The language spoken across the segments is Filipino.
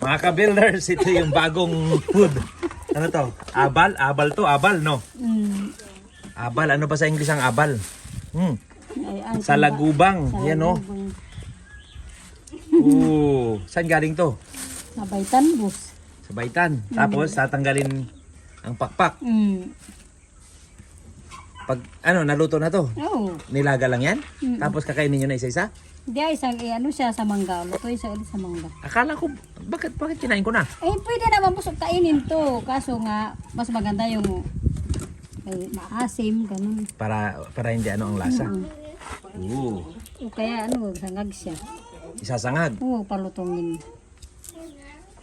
Mga ka-builders, ito yung bagong food. Ano to? Abal? Abal to? Abal, no? Abal. Ano pa sa English ang abal? Salagubang. Yan, no? Saan galing to? Sa Baitan, boss. Sa Baitan. Tapos, tatanggalin ang pakpak. Pag, naluto na to? Oo. Nilaga lang yan? Tapos, kakainin nyo na isa-isa? Hindi ay isang, ano siya sa mangga. Luto isa ulit sa mangga. Akala ko, bakit kinain ko na? Pwede naman po kainin to. Kaso nga, mas maganda yung maasim, ganun. Para hindi ang lasa. O kaya sangag siya. Isasangag. Oo, palutongin.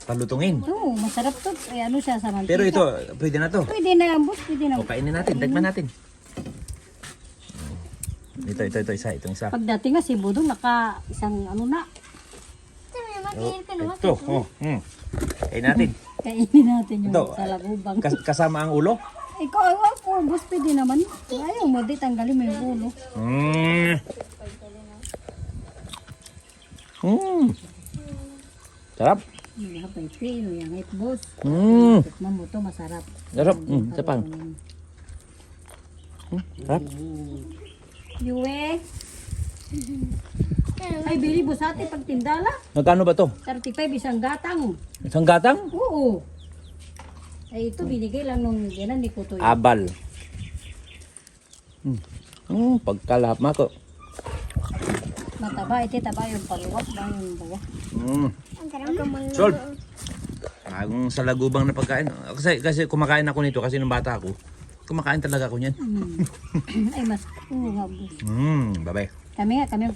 Palutungin. Oo, masarap to. Siya sa mantika. Pero ito, pwede na to. Pwede na, boss. Pwede na. O, kainin natin. Dagman natin. Ito, isa. Itong isa. Pagdating nga si Budong, isang na. Ito. Kainin natin. Kainin natin yung Ito, salagubang. Kasama ang ulo. Ikaw, ako, boss, pwede naman. Ayaw mo, di tanggalin mo yung ulo. Sarap. Hapay pino, yung hit, boss. Tikman mo to, masarap. Sarap. Isa pa. Sarap. Yue. Ay, bili boss ate, pag tindala. Magkano ba to? 35 isang gatang. Isang gatang? Oo. Ay, ito binigay lang nung ganan ni Kutoy. Abal. Pagkalahap ko. Mataba, ito taba yung paliwat ba yung bawa. Sold. Bagong salagubang na pagkain. Kasi kumakain ako nito kasi nung bata ako. Kumakain talaga ako niyan. Ay, mas, nga boss. Bye-bye. Kami ang